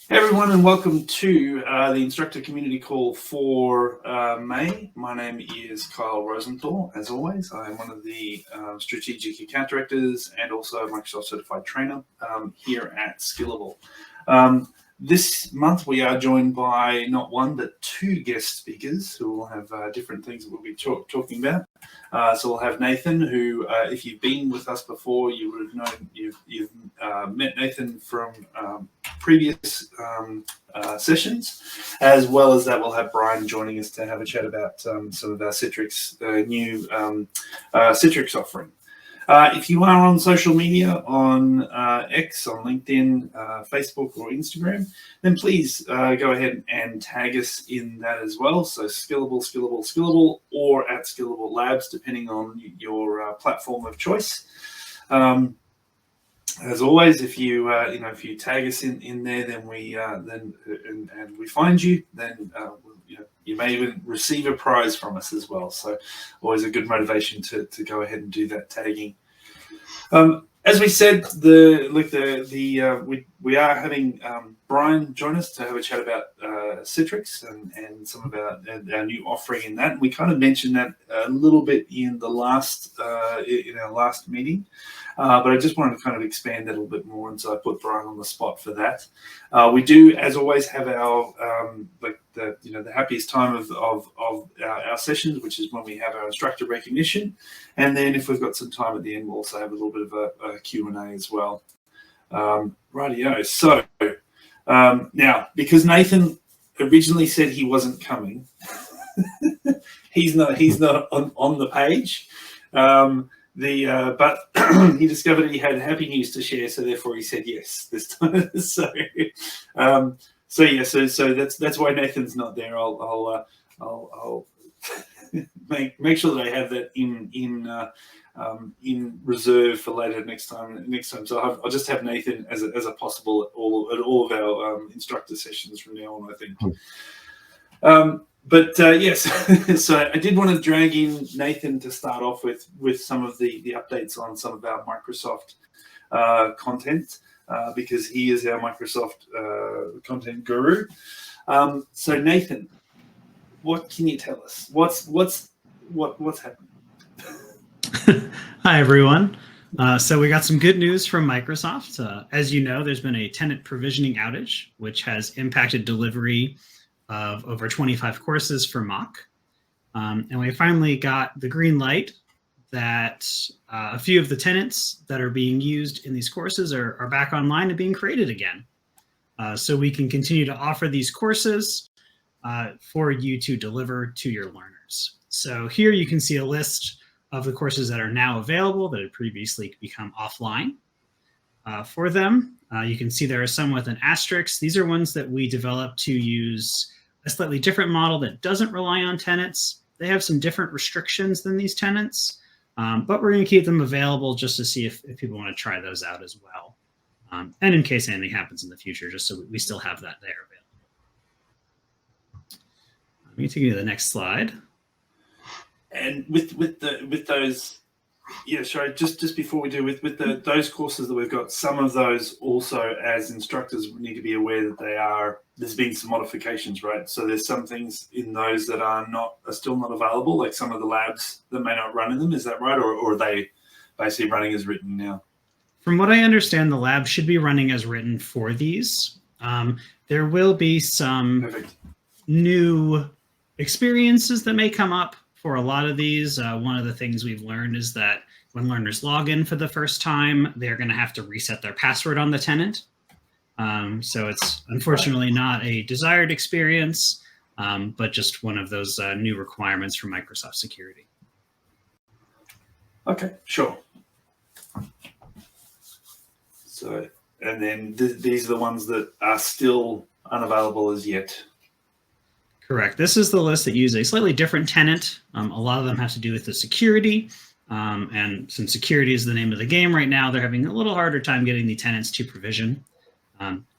Hey everyone, and welcome to the Instructor Community Call for May. My name is Kyle Rosenthal. As always, I am one of the Strategic Account Directors and also a Microsoft Certified Trainer here at Skillable. This month we are joined by not one but two guest speakers who will have different things that we'll be talking about. So we'll have Nathan, who, if you've been with us before, you would have known you've met Nathan from previous sessions, as well as that we'll have Brian joining us to have a chat about some of our Citrix new Citrix offering. If you are on social media, on X, on LinkedIn, Facebook, or Instagram, then please go ahead and tag us in that as well. So Skillable, or at Skillable Labs, depending on your platform of choice. As always, if you if you tag us in there, then we find you, then you may even receive a prize from us as well. So always a good motivation to go ahead and do that tagging. As we said, we are having Brian join us to have a chat about Citrix and some of our new offering in that. We kind of mentioned that a little bit in the last in our last meeting, but I just wanted to kind of expand that a little bit more, and so I put Brian on the spot for that. We do, as always, have our the happiest time of our sessions, which is when we have our instructor recognition, and then if we've got some time at the end, we'll also have a little bit of a Q&A as well. Rightio. So now, because Nathan originally said he wasn't coming, he's not on the page. But he discovered he had happy news to share, so therefore he said yes this time. So that's why Nathan's not there. I'll make sure that I have that in reserve for later next time. So I'll just have Nathan as a possible at all of our instructor sessions from now on, I think. Yes, so I did want to drag in Nathan to start off with some of the updates on some of our Microsoft content, because he is our Microsoft content guru. So Nathan, what can you tell us? What's happening? Hi everyone. So we got some good news from Microsoft. As you know, there's been a tenant provisioning outage, which has impacted delivery of over 25 courses for mock. And we finally got the green light that a few of the tenants that are being used in these courses are back online and being created again. So we can continue to offer these courses for you to deliver to your learners. So here you can see a list of the courses that are now available that had previously become offline for them. You can see there are some with an asterisk. These are ones that we developed to use a slightly different model that doesn't rely on tenants. They have some different restrictions than these tenants, but we're going to keep them available just to see if people want to try those out as well. And in case anything happens in the future, just so we still have that there available. Let me take you to the next slide. And with those, yeah, sorry, just before we do with those courses that we've got, some of those also, as instructors, we need to be aware that there's been some modifications, right? So there's some things in those that are still not available, like some of the labs that may not run in them. Is that right, or are they basically running as written now? From what I understand, the lab should be running as written for these. There will be some new experiences that may come up for a lot of these. One of the things we've learned is that when learners log in for the first time, they're going to have to reset their password on the tenant. So it's unfortunately not a desired experience, but just one of those new requirements for Microsoft security. Okay, sure. So, and then these are the ones that are still unavailable as yet. Correct. This is the list that use a slightly different tenant. A lot of them have to do with the security. And since security is the name of the game right now, they're having a little harder time getting the tenants to provision.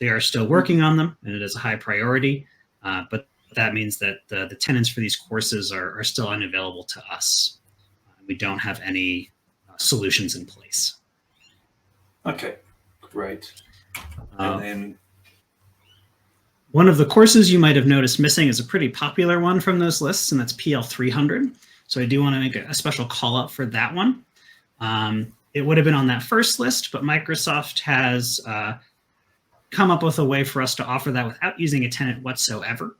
They are still working on them, and it is a high priority. But that means that the tenants for these courses are still unavailable to us. We don't have any solutions in place. Okay, great. And then One of the courses you might have noticed missing is a pretty popular one from those lists, and that's PL 300. So I do want to make a special call out for that one. It would have been on that first list, but Microsoft has come up with a way for us to offer that without using a tenant whatsoever,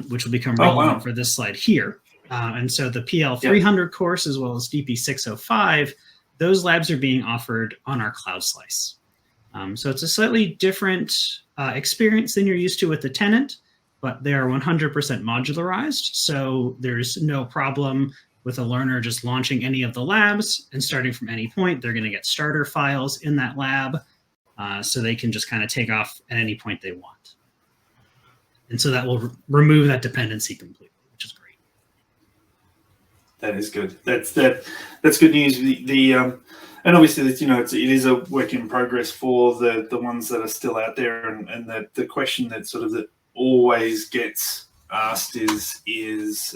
which will become relevant for this slide here. And so the PL 300 course, as well as DP 605, those labs are being offered on our Cloud Slice. So it's a slightly different experience than you're used to with the tenant, but they are 100% modularized. So there's no problem with a learner just launching any of the labs and starting from any point. They're going to get starter files in that lab, so they can just kind of take off at any point they want. And so that will remove that dependency completely, which is great. That is good. That's good news. And obviously, it is a work in progress for the ones that are still out there. And the question that that always gets asked is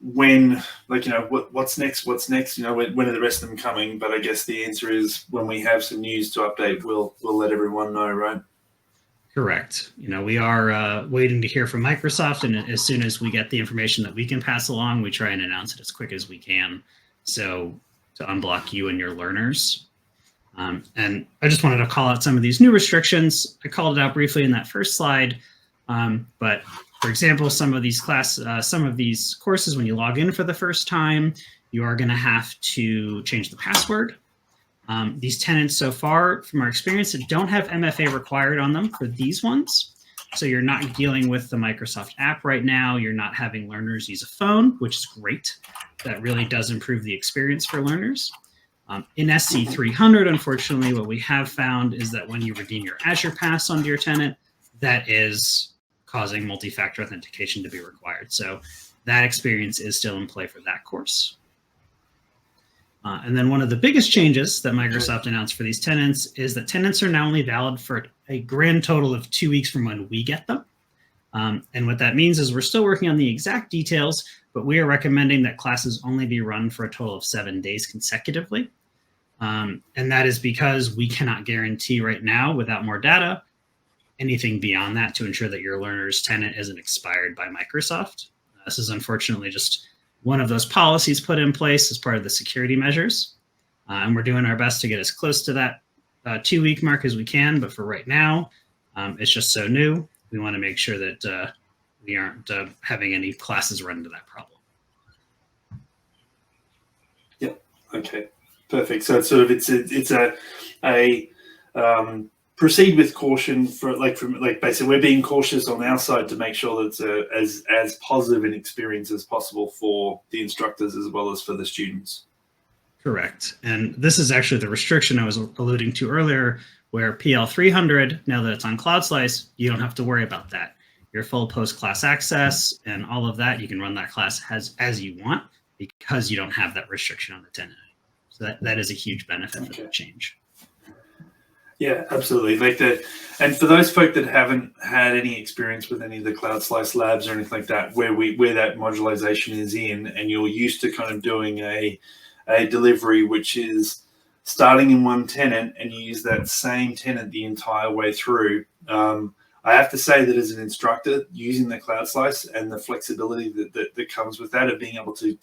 when, what's next? What's next? When are the rest of them coming? But I guess the answer is when we have some news to update, we'll let everyone know, right? Correct. We are waiting to hear from Microsoft, and as soon as we get the information that we can pass along, we try and announce it as quick as we can. So to unblock you and your learners. And I just wanted to call out some of these new restrictions. I called it out briefly in that first slide, but for example, some of these courses, when you log in for the first time, you are going to have to change the password. These tenants so far, from our experience, don't have MFA required on them for these ones. So you're not dealing with the Microsoft app right now. You're not having learners use a phone, which is great. That really does improve the experience for learners. In SC 300, unfortunately, what we have found is that when you redeem your Azure Pass onto your tenant, that is causing multi-factor authentication to be required. So that experience is still in play for that course. And then one of the biggest changes that Microsoft announced for these tenants is that tenants are now only valid for a grand total of 2 weeks from when we get them. And what that means is we're still working on the exact details, but we are recommending that classes only be run for a total of 7 days consecutively. And that is because we cannot guarantee right now, without more data, anything beyond that to ensure that your learner's tenant isn't expired by Microsoft. This is unfortunately just one of those policies put in place as part of the security measures. And we're doing our best to get as close to that 2 week mark as we can. But for right now, it's just so new. We want to make sure that we aren't having any classes run into that problem. Yep. Okay. Perfect. So it's a proceed with caution for basically we're being cautious on our side to make sure that it's as positive an experience as possible for the instructors as well as for the students. Correct. And this is actually the restriction I was alluding to earlier, where PL 300, now that it's on Cloud Slice, you don't have to worry about that. Your full post-class access and all of that, you can run that class as you want because you don't have that restriction on the tenant. So that is a huge benefit for that change. Yeah, absolutely. Like that. And for those folk that haven't had any experience with any of the Cloud Slice labs or anything like that, where that modularization is in, and you're used to kind of doing a delivery which is starting in one tenant and you use that same tenant the entire way through. I have to say that as an instructor, using the Cloud Slice and the flexibility that comes with that of being able to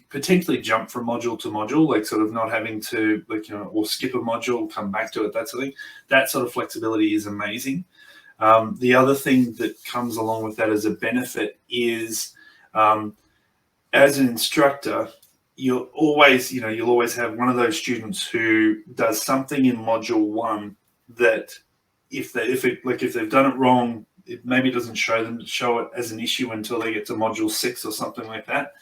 potentially jump from module to module, like sort of not having to or skip a module, come back to it, that sort of thing. That sort of flexibility is amazing. The other thing that comes along with that as a benefit is as an instructor, you'll always have one of those students who does something in module 1 that if they've done it wrong, it maybe doesn't show it as an issue until they get to module 6 or something like that.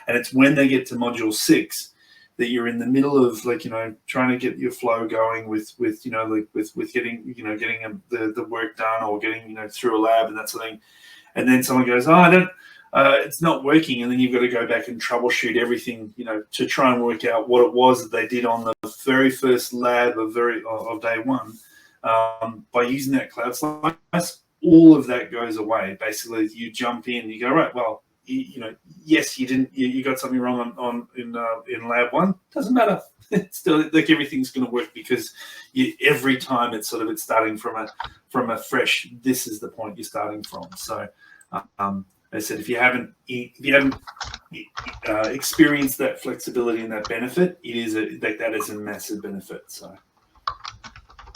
And it's when they get to module 6 that you're in the middle of trying to get your flow going with getting the work done or getting through a lab and that sort of thing. And then someone goes, it's not working, and then you've got to go back and troubleshoot everything, to try and work out what it was that they did on the very first lab of day 1. By using that Cloud Slice, all of that goes away. Basically, you jump in, you go, right, well, yes, you got something wrong in lab 1. Doesn't matter. it's still like everything's going to work because every time it's starting from a fresh. This is the point you're starting from. So, I said if you haven't experienced that flexibility and that benefit, that is a massive benefit. So,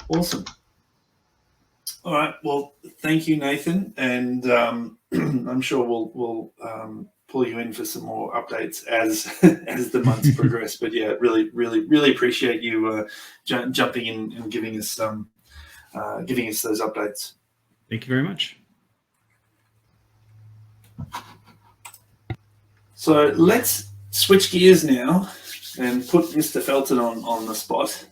awesome. All right. Well, thank you, Nathan, and I'm sure we'll pull you in for some more updates as the months progress. But yeah, really appreciate you jumping in and giving us those updates. Thank you very much. So let's switch gears now and put Mr. Felton on the spot.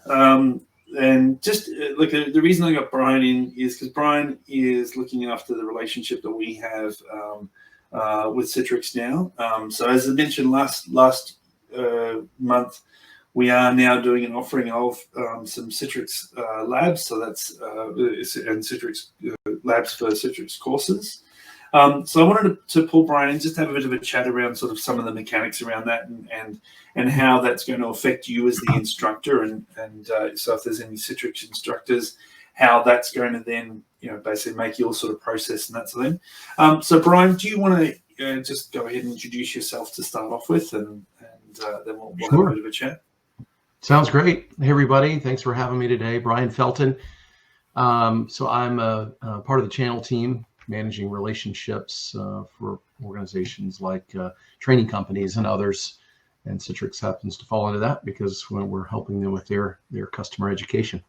And just the reason I got Brian in is because Brian is looking after the relationship that we have with Citrix now. So as I mentioned last month, we are now doing an offering of some Citrix labs. So that's and Citrix labs for Citrix courses. So I wanted to pull Brian in, just have a bit of a chat around sort of some of the mechanics around that and how that's going to affect you as the instructor, and so if there's any Citrix instructors, how that's going to then basically make your sort of process and that sort of thing. So Brian, do you want to just go ahead and introduce yourself to start off with, and then we'll have a bit of a chat. Sounds great. Hey everybody, thanks for having me today. Brian Felton. So I'm a part of the channel team, managing relationships for organizations like training companies and others, and Citrix happens to fall into that because we're helping them with their customer education.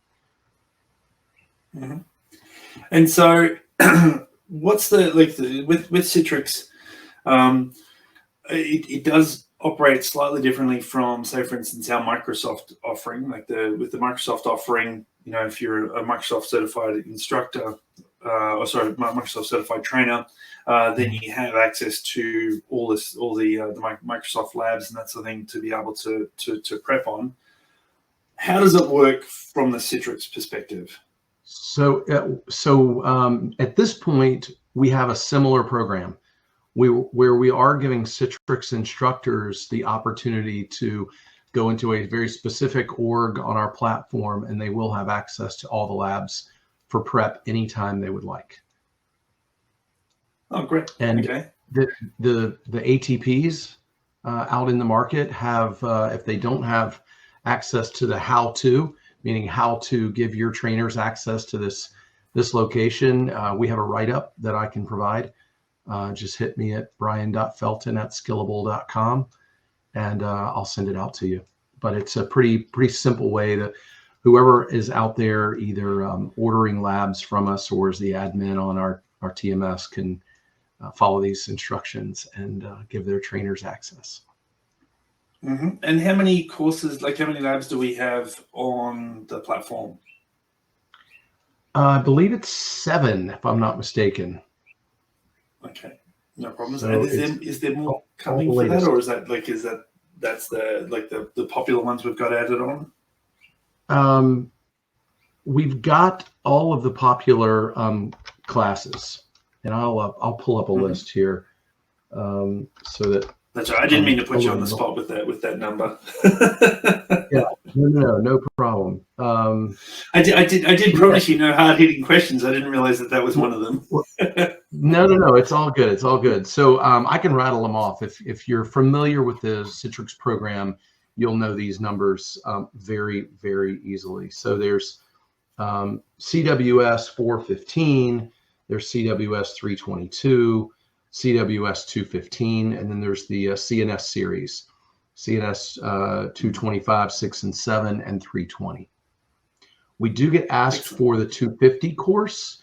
Mm-hmm. And so, what's with Citrix? It does operate slightly differently from, say, for instance, our Microsoft offering. With the Microsoft offering, if you're a Microsoft certified instructor, Microsoft certified trainer, then you have access to all the Microsoft labs and that sort of thing to be able to prep on. How does it work from the Citrix perspective? So at this point, we have a similar program where we are giving Citrix instructors the opportunity to go into a very specific org on our platform, and they will have access to all the labs for prep anytime they would like. Oh, great. And okay. The ATPs out in the market have, if they don't have access to the how-to, meaning how to give your trainers access to this location, we have a write-up that I can provide. Just hit me at brian.felton@skillable.com, and I'll send it out to you. But it's a pretty simple way that whoever is out there either ordering labs from us or is the admin on our TMS can follow these instructions and give their trainers access. Mm-hmm. And how many courses, how many labs do we have on the platform? I believe it's 7, if I'm not mistaken. Okay, no problems. So and is there more coming for that, or is that's the popular ones we've got added on? We've got all of the popular classes, and I'll pull up a list here so that. That's right. I didn't mean to put you on the spot with that number. Yeah, no problem. I did promise you no hard-hitting questions. I didn't realize that was one of them. No, it's all good. It's all good. So I can rattle them off. If you're familiar with the Citrix program, you'll know these numbers very, very easily. So there's CWS 415, there's CWS 322, CWS 215, and then there's the CNS series, CNS 225, 6 and 7, and 320. We do get asked for the 250 course.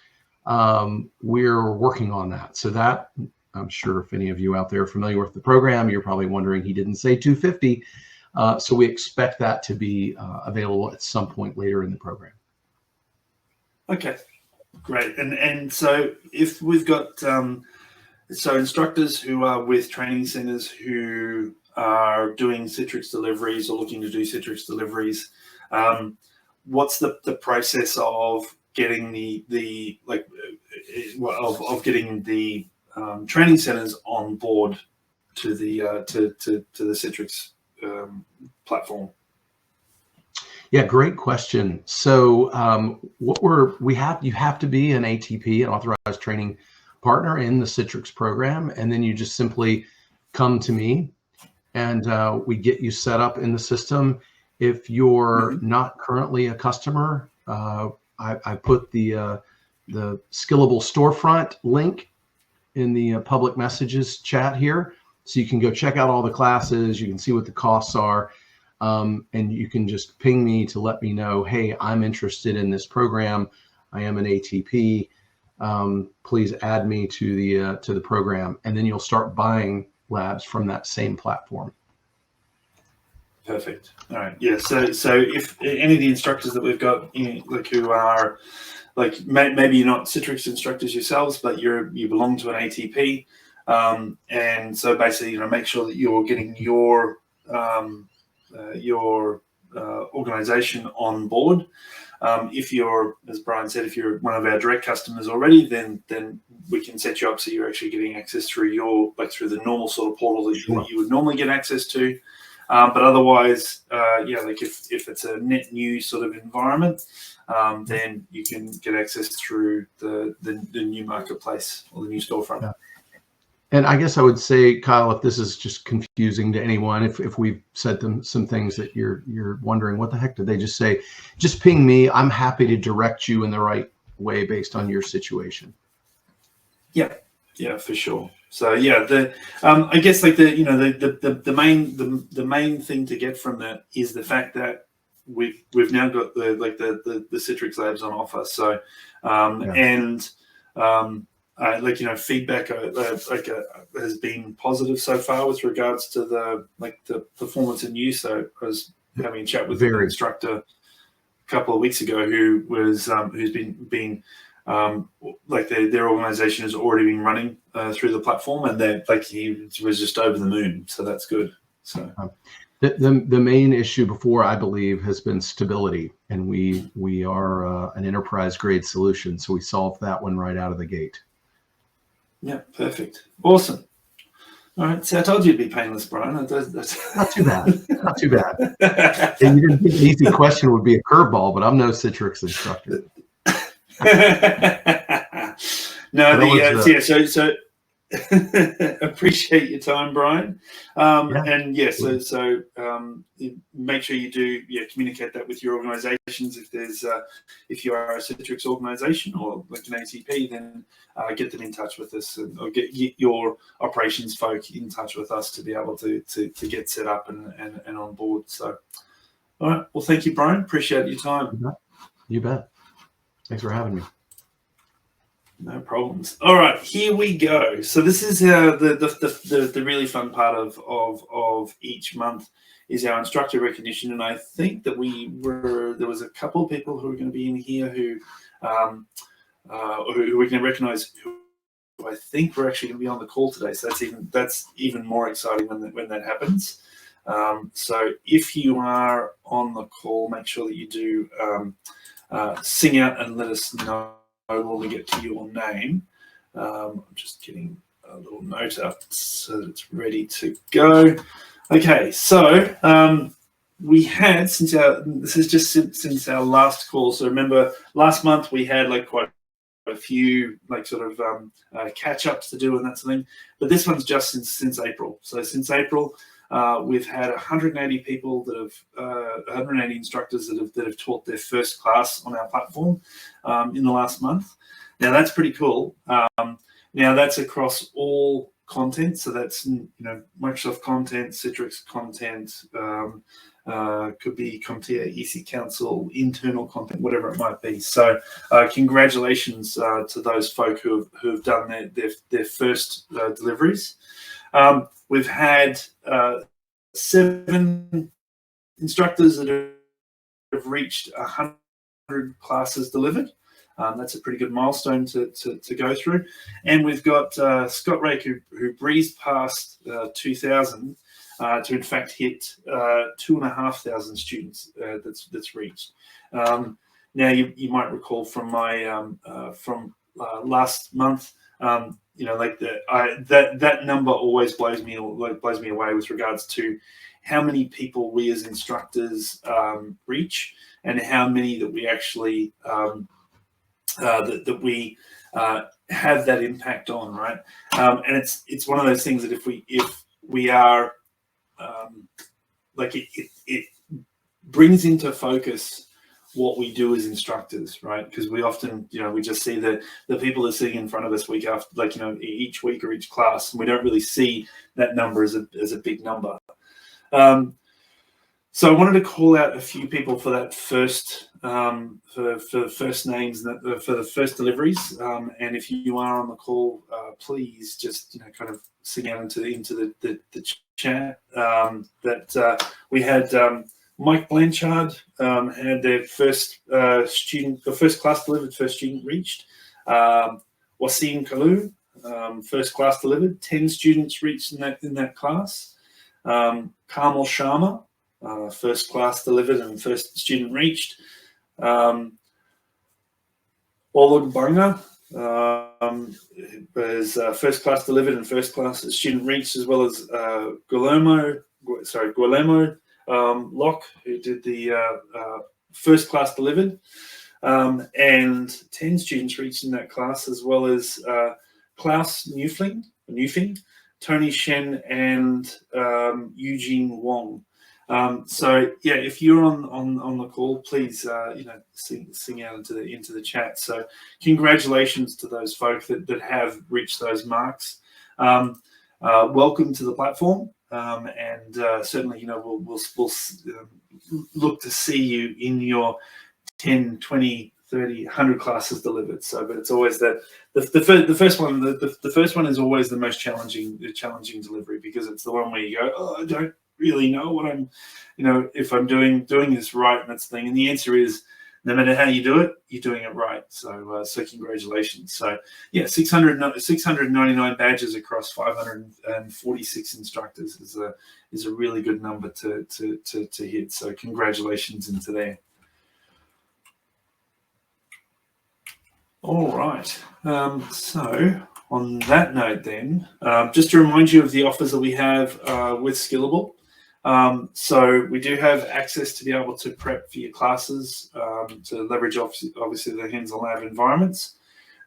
We're working on that. So that, I'm sure if any of you out there are familiar with the program, you're probably wondering he didn't say 250. So we expect that to be available at some point later in the program. Okay, great. And so if we've got so instructors who are with training centers who are doing Citrix deliveries or looking to do Citrix deliveries, what's the process of getting getting the training centers on board to the Citrix platform? Yeah, great question. So you have to be an ATP, an authorized training partner in the Citrix program, and then you just simply come to me, and we get you set up in the system. If you're not currently a customer, I put the Skillable storefront link in the public messages chat here, so you can go check out all the classes. You can see what the costs are. And you can just ping me to let me know, hey, I'm interested in this program. I am an ATP. Please add me to the program, and then you'll start buying labs from that same platform. Perfect. All right. Yeah. So if any of the instructors that we've got, like who are like maybe you're not Citrix instructors yourselves, but you belong to an ATP, and so basically, make sure that you're getting your organization on board. If you're, as Brian said, if you're one of our direct customers already, then we can set you up so you're actually getting access through through the normal sort of portal that you would normally get access to. But otherwise, like if it's a net new sort of environment, then you can get access through the new marketplace or the new storefront. Yeah. And I guess I would say, Kyle, if this is just confusing to anyone, if we've said some things that you're wondering, what the heck did they just say? Just ping me. I'm happy to direct you in the right way based on your situation. Yeah, for sure. So yeah, I guess like the main thing to get from that is the fact that we've now got the Citrix labs on offer. So feedback has been positive so far with regards to the performance and use. So I was having a chat with an instructor a couple of weeks ago who was who's been their organization has already been running through the platform, and he was just over the moon. So that's good. So the main issue before, I believe, has been stability, and we are an enterprise grade solution, so we solved that one right out of the gate. Yeah, perfect. Awesome. All right. So I told you it'd be painless, Brian. That's not too bad. Not too bad. And you didn't think an easy question would be a curveball, but I'm no Citrix instructor. No, so appreciate your time, Brian. And so make sure you do communicate that with your organizations. If you are a Citrix organization or like an ATP, then get them in touch with us, or get your operations folk in touch with us to be able to get set up and on board. So all right, well, thank you, Brian. Appreciate your time. You bet. Thanks for having me. No problems. All right, here we go. So this is the really fun part of each month is our instructor recognition, and I think that there was a couple of people who are going to be in here who we can recognize who I think we're actually going to be on the call today. So that's even more exciting when that happens. So if you are on the call, make sure that you do sing out and let us know when we get to your name. I'm just getting a little note up so that it's ready to go. Okay, so we had since our last call. So remember, last month we had quite a few catch-ups to do and that sort of thing. But this one's just since April. So since April, we've had 180 people 180 instructors that have taught their first class on our platform in the last month. Now that's pretty cool. Now that's across all content. So that's Microsoft content, Citrix content, could be CompTIA, EC Council, internal content, whatever it might be. So congratulations to those folk who have done their first deliveries. We've had 7 instructors that have reached 100 classes delivered. That's a pretty good milestone to go through. And we've got Scott Rake who breezed past 2,000 to in fact hit 2,500 students that's reached. Now you might recall from my from last month. That number always blows me away with regards to how many people we as instructors reach, and how many that we actually that we have that impact on, right? And it's one of those things that if we are like it brings into focus what we do as instructors, right? Because we often, we just see the people that are sitting in front of us week after, like, each week or each class, and we don't really see that number as a big number. So I wanted to call out a few people for that first, for the first names, and for the first deliveries. And if you are on the call, please just kind of sing out into the chat. That we had Mike Blanchard had their first first class delivered, first student reached. Wasim Kalu, first class delivered, 10 students reached in that class. Carmel Sharma, first class delivered and first student reached. Olug Bunga was first class delivered and first class student reached, as well as Guillermo Locke, who did the first class delivered, and 10 students reached in that class, as well as Klaus Newfing, Tony Shen, and Eugene Wong. So yeah, if you're on the call, please sing out into the chat. So congratulations to those folk that have reached those marks. Welcome to the platform, and certainly we'll look to see you in your 10, 20, 30, 100 classes delivered. So, but it's always that the first one. The first one is always the most challenging delivery, because it's the one where you go, oh, I don't really know what I'm, if I'm doing this right, and that's the thing. And the answer is, no matter how you do it, you're doing it right. So, so congratulations. So yeah, 699 badges across 546 instructors is a really good number to hit. So congratulations into there. All right. So on that note, then, just to remind you of the offers that we have with Skillable. So we do have access to be able to prep for your classes, to leverage obviously the hands-on lab environments.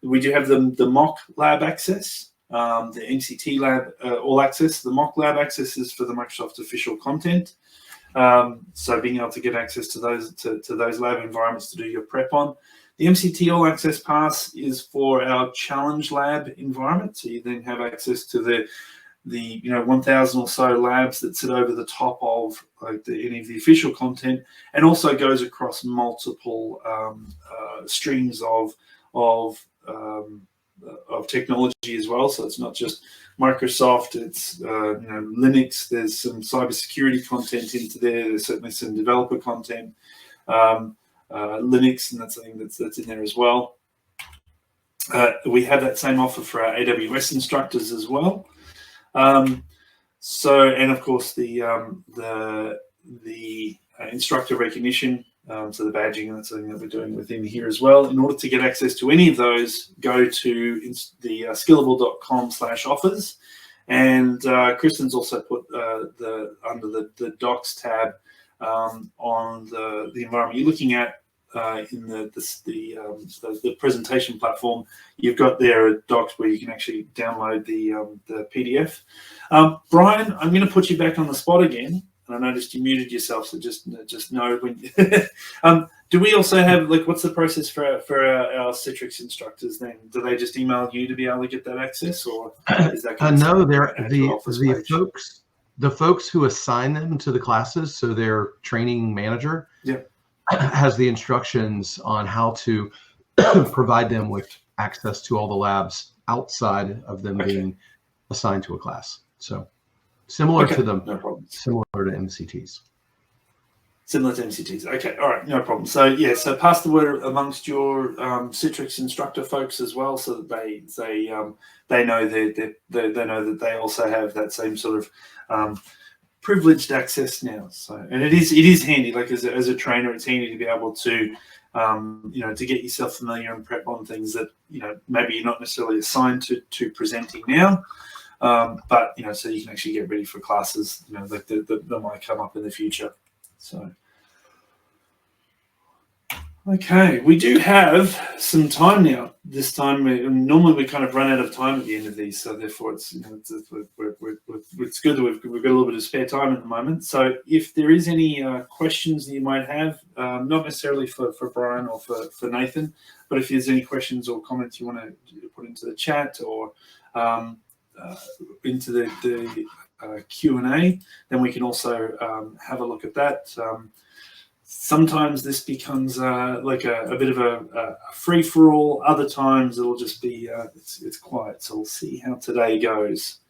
We do have the mock lab access, the MCT lab all access. The mock lab access is for the Microsoft official content. So being able to get access to those lab environments to do your prep on. The MCT All Access Pass is for our Challenge Lab environment. So you then have access to the 1,000 or so labs that sit over the top of any of the official content, and also goes across multiple streams of technology as well. So it's not just Microsoft, it's Linux. There's some cybersecurity content into there. There's certainly some developer content. Linux, and that's something that's in there as well. We have that same offer for our AWS instructors as well. So, and of course the instructor recognition, so the badging, and that's something that we're doing within here as well. In order to get access to any of those, go to the skillable.com/offers, and Kristen's also put under the docs tab on the environment you're looking at in the presentation platform. You've got there a docs where you can actually download the PDF. Brian, I'm going to put you back on the spot again, and I noticed you muted yourself, so just know when. Do we also have, what's the process for our Citrix instructors then? Do they just email you to be able to get that access, or is that no? They're the folks who assign them to the classes, so their training manager has the instructions on how to provide them with access to all the labs outside of them being assigned to a class. So similar to them, similar to MCTs. Similar to MCTs. Okay, all right, no problem. So yeah, so pass the word amongst your Citrix instructor folks as well, so that they know they know that they also have that same sort of privileged access now. So, and it is handy. Like as a trainer, it's handy to be able to to get yourself familiar and prep on things that maybe you're not necessarily assigned to presenting now. But so you can actually get ready for classes like that might come up in the future. So okay, we do have some time now. This time, normally we kind of run out of time at the end of these, so therefore it's it's good that we've got a little bit of spare time at the moment. So if there is any questions that you might have, not necessarily for Brian or for Nathan, but if there's any questions or comments you want to put into the chat or into the Q&A, then we can also have a look at that. Sometimes this becomes like a bit of a free-for-all. Other times it'll just be it's quiet. So we'll see how today goes.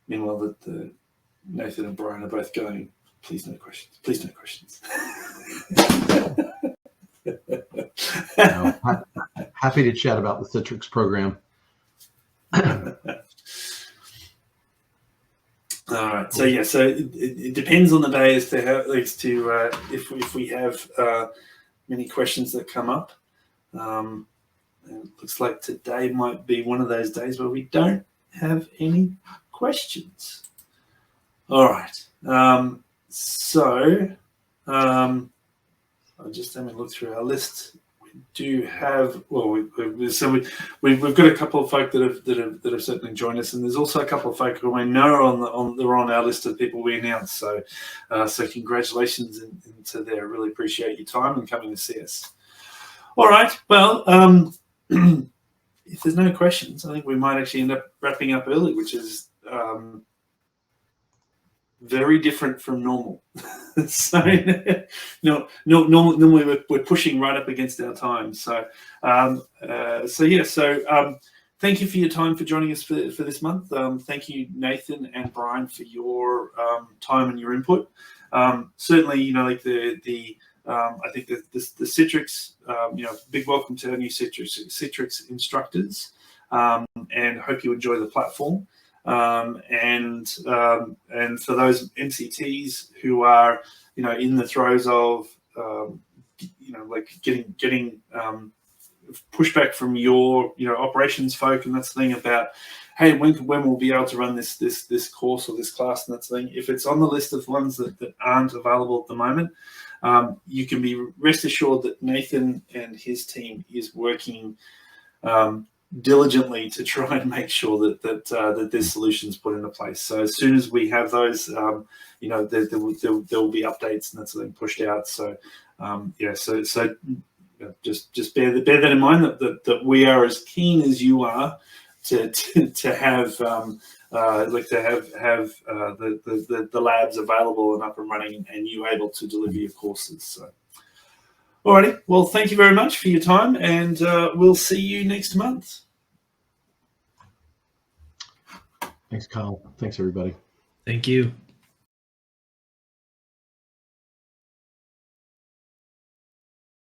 Meanwhile, the Nathan and Brian are both going, please no questions. Please no questions. No, happy to chat about the Citrix program. All right. So yeah. So it depends on the day as to how, if we have many questions that come up. And it looks like today might be one of those days where we don't have any questions. All right. So I'm just having a look through our list. Do have we've got a couple of folk that have certainly joined us, and there's also a couple of folk who I know they're on our list of people we announced. So congratulations into there. I really appreciate your time and coming to see us. All right, well, if there's no questions, I think we might actually end up wrapping up early, which is very different from normal. So normally we're pushing right up against our time. So thank you for your time for joining us for this month. Thank you, Nathan and Brian, for your time and your input. Certainly, like I think the Citrix, big welcome to our new Citrix instructors, and hope you enjoy the platform. And for those MCTs who are, in the throes of, like getting pushback from your, operations folk, and that's the thing about, hey, when we'll be able to run this course or this class, and that's the thing. If it's on the list of ones that aren't available at the moment, you can be rest assured that Nathan and his team is working diligently to try and make sure that there's solutions put into place. So as soon as we have those, there will be updates and that's something pushed out. So just bear that in mind that we are as keen as you are to have the labs available and up and running, and you able to deliver your courses. So. Alrighty, well, thank you very much for your time, and we'll see you next month. Thanks, Kyle. Thanks, everybody. Thank you.